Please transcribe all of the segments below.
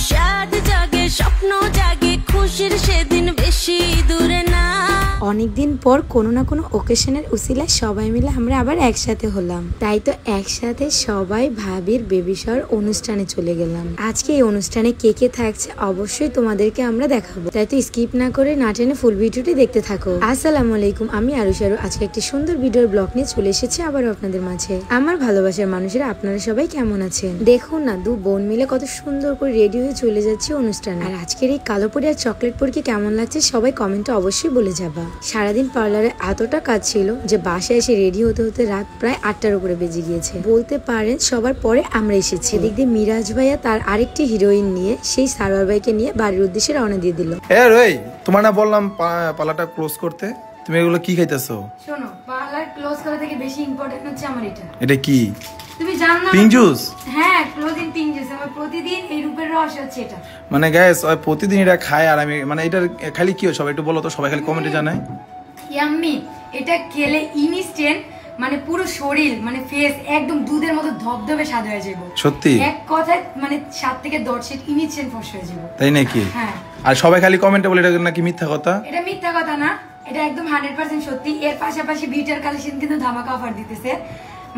সাদ জাগে স্বপ্ন জাগে খুশির সেদিন বেশি দূরে না। অনেকদিন পর কোনো না কোনো ওকেশনের উসিলায় সবাই মিলে আমরা আবার একসাথে হলাম, তাই তো একসাথে সবাই ভাবির বেবি শাওয়ার অনুষ্ঠানে চলে গেলাম। আজকে এই অনুষ্ঠানে কে কে থাকছে অবশ্যই তোমাদেরকে আমরা দেখাবো, তাই তো স্কিপ না করে না টেনে ফুল ভিডিওটি দেখতে থাকো। আসসালামু আলাইকুম, আমি আরুশারু। আজকে একটি সুন্দর ভিডিওর ব্লগ নিয়ে চলে এসেছি আবারও আপনাদের মাঝে। আমার ভালোবাসার মানুষেরা, আপনারা সবাই কেমন আছেন? দেখুন না, দু বোন মিলে কত সুন্দর করে রেডি হয়ে চলে যাচ্ছে অনুষ্ঠানে। আর আজকের এই কালো পরি আর চকলেট পরিকে কেমন লাগছে সবাই কমেন্টে অবশ্যই বলে যাবা। সারাদিন পার্লারে এতটা কাজ ছিল যে বাসায় এসে রেডি হতে হতে রাত প্রায় 8টার উপরে বেজে গিয়েছে বলতে পারেন। সবার পরে আমরা এসেছি। এদিক দিয়ে মিরাজ ভাইয়া তার আরেকটি হিরোইন নিয়ে সেই সারোয়ার ভাইকে নিয়ে বাড়ির উদ্দেশ্যে রওনা দিয়ে দিল। তোমার না বললাম পালাটা ক্লোজ করতে, তুমি এগুলো কি খাইতেছো? শোনো, পার্লার ক্লোজ করা থেকে বেশি ইম্পর্টেন্ট হচ্ছে আমার এটা কি তুমি জানো না? Pink juice. হ্যাঁ, ক্লোজিং পিঙ্ক জুস। আমার প্রতিদিন এই রূপের রস হচ্ছে এটা। মানে গাইস ওই প্রতিদিন এটা খায় আর আমি মানে এটা খালি কি হয় সবাই একটু বলো তো, সবাই খালি কমেন্টে জানায়। ইয়াম্মি, এটা খেলে ইনস্ট্যান্ট মানে পুরো শরীর মানে ফেস একদম দুধের মতো ধবধবে সাদা হয়ে যাবে। সত্যি এক কথায় মানে 7 থেকে 10 ইনস্ট্যান্ট ফর্সা হয়ে যাবে। তাই নাকি? হ্যাঁ। আর সবাই খালি কমেন্টে বলে এটা নাকি মিথ্যা কথা। এটা মিথ্যা কথা না, এটা একদম 100% সত্যি। এর পাশাপাশি বিউটার কালেকশন কিন্তু ধামাকা অফার দিতেছে।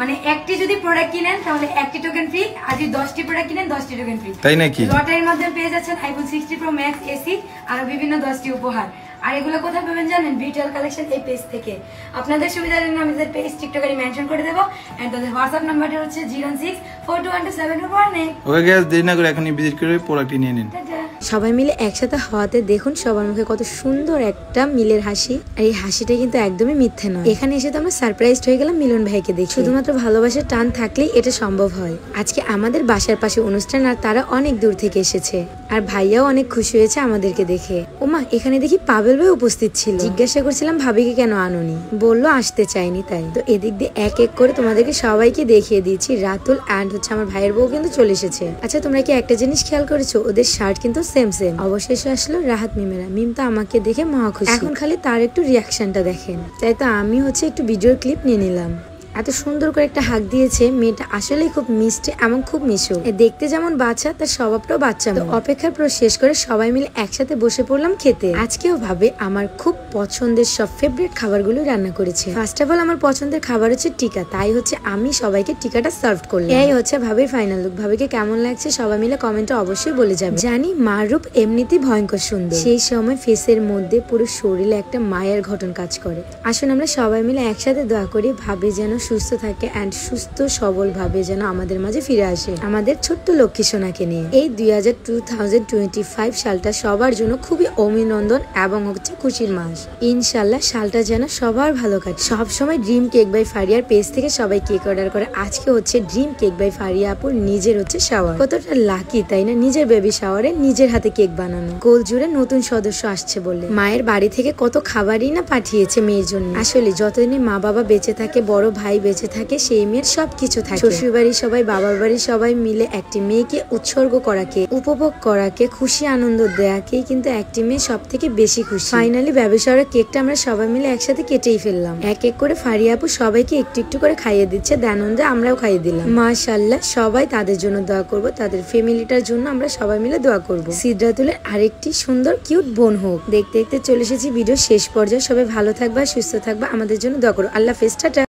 মানে একটি যদি প্রোডাক্ট কিনেন তাহলে একটি টোকেন ফ্রি, আর যদি 10টি প্রোডাক্ট কিনেন 10টি টোকেন ফ্রি। তাই নাকি? লটারির মধ্যে পেয়ে যাচ্ছেন আইফোন 60 প্রো ম্যাক্স এসি আর বিভিন্ন 10টি উপহার। আর এগুলো কোথায় পাবেন জানেন? বিউটার কালেকশন এই পেজ থেকে। আপনাদের সুবিধার জন্য আমি তাদের পেজ টিকটকে মেনশন করে দেব। এন্ড তাদের হোয়াটসঅ্যাপ নাম্বারটা হচ্ছে 0642127418। ওকে গাইস, দেরি না করে এখনই ভিজিট করে প্রোডাক্টটি নিয়ে নিন। সবাই মিলে একসাথে হওয়াতে দেখুন সবার মুখে কত সুন্দর একটা মিলের হাসি। আর এই হাসিটা কিন্তু একদমই মিথ্যে নয়। এখানে এসে তো আমরা সারপ্রাইজড হয়ে গেলাম মিলন ভাইকে দেখে। শুধুমাত্র ভালোবাসার টান থাকলেই এটা সম্ভব হয়। আজকে আমাদের বাসার পাশে অনুষ্ঠান আর তারা অনেক দূর থেকে এসেছে। আর ভাইয়াও অনেক খুশি হয়েছে আমাদেরকে দেখে। ওমা, এখানে দেখি পাবেল ভাই উপস্থিত ছিল। জিজ্ঞাসা করছিলাম ভাবিকে কেন আনোনি, বললো আসতে চাইনি তাই। তো এদিক দিয়ে এক এক করে তোমাদেরকে সবাইকে দেখিয়ে দিয়েছি। রাতুল অ্যান্ড হচ্ছে আমার ভাইয়ের বউ কিন্তু চলে এসেছে। আচ্ছা, তোমরা কি একটা জিনিস খেয়াল করেছো? ওদের শার্ট কিন্তু সেম সেম। অবশেষে আসলো রাহাত মিমেরা। মিম তো আমাকে দেখে মহা খুশি। এখন খালি তার একটু রিয়াকশনটা দেখেন। তাই তো আমি হচ্ছে একটু ভিডিওর ক্লিপ নিয়ে নিলাম। এত সুন্দর করে একটা হাক দিয়েছে মেয়েটা, আসলেই খুব মিষ্টি এবং খুব মিশু। দেখতে যেমন বাচ্চা, তার স্বভাবটাও বাচ্চা। অপেক্ষার পর শেষ করে সবাই মিলে একসাথে বসে পড়লাম খেতে। আজকেও ভাবে আমার খুব পছন্দের সব ফেভারিট খাবারগুলো রান্না করেছে। ফার্স্ট অফ অল আমার পছন্দের খাবার হচ্ছে টিকা, তাই হচ্ছে আমি সবাইকে টিকাটা সার্ভ করলাম। এই হচ্ছে ভাবির ফাইনাল লুক। ভাবিকে কেমন লাগছে সবাই মিলে কমেন্টে অবশ্যই বলে যাবে। জানি মার রূপ এমনিতেই ভয়ঙ্কর সুন্দর, সেই সময় ফেসের মধ্যে পুরো শরীরে একটা মায়ের ঘটন কাজ করে। আসুন আমরা সবাই মিলে একসাথে দোয়া করি ভাবি যেন সুস্থ থাকে এন্ড সুস্থ সবল ভাবে যেন আমাদের মাঝে ফিরে আসে আমাদের ছোট্ট লক্ষ্মী সোনাকে নিয়ে। এই 2025 সালটা সবার জন্য খুবই অভিনন্দন এবং হচ্ছে খুশির মাস। ইনশাল্লাহ সালটা যেন সবার ভালো কাটে। সবসময় ড্রিম কেক বাই ফারিয়ার পেজ থেকে সবাই কেক অর্ডার করে। আজকে হচ্ছে ড্রিম কেক বাই ফারিয়া আপুর নিজের হচ্ছে শাওয়ার। কতটা লাকি তাই না, নিজের বেবি শাওয়ারে নিজের হাতে কেক বানানো। গোল জুড়ে নতুন সদস্য আসছে বলে মায়ের বাড়ি থেকে কত খাবারই না পাঠিয়েছে মেয়ের জন্য। আসলে যতদিন মা বাবা বেঁচে থাকে, বড় ভাই বেঁচে থাকে, সেই মেয়ের সবকিছু থাকে। শ্বশুর বাড়ির সবাই, বাবার বাড়ির সবাই মিলে একটি মেয়েকে উৎসর্গ করাকে, উপভোগ করাকে, খুশি আনন্দ দেয়াকেই কিন্তু একটি মেয়ে সব থেকে বেশি খুশি। ফাইনালি ব্যবসার কেকটা আমরা সবাই মিলে একসাথে কেটেই ফেললাম। এক এক করে ফারিয়া আপু সবাইকে একটু একটু করে খাইয়ে দিচ্ছে, দানন্দে আমরাও খাইয়ে দিলাম। মাশাআল্লাহ, সবাই তাদের জন্য দোয়া করব, তাদের ফ্যামিলিটার জন্য আমরা সবাই মিলে দোয়া করব। সিদ্রাতুলের আরেকটি সুন্দর কিউট বোন হোক। দেখতে দেখতে চলে এসেছি ভিডিও শেষ পর্যায়ে। সবাই ভালো থাকবা, সুস্থ থাকবা, আমাদের জন্য দোয়া করো। আল্লাহ হাফেজ, টাটা।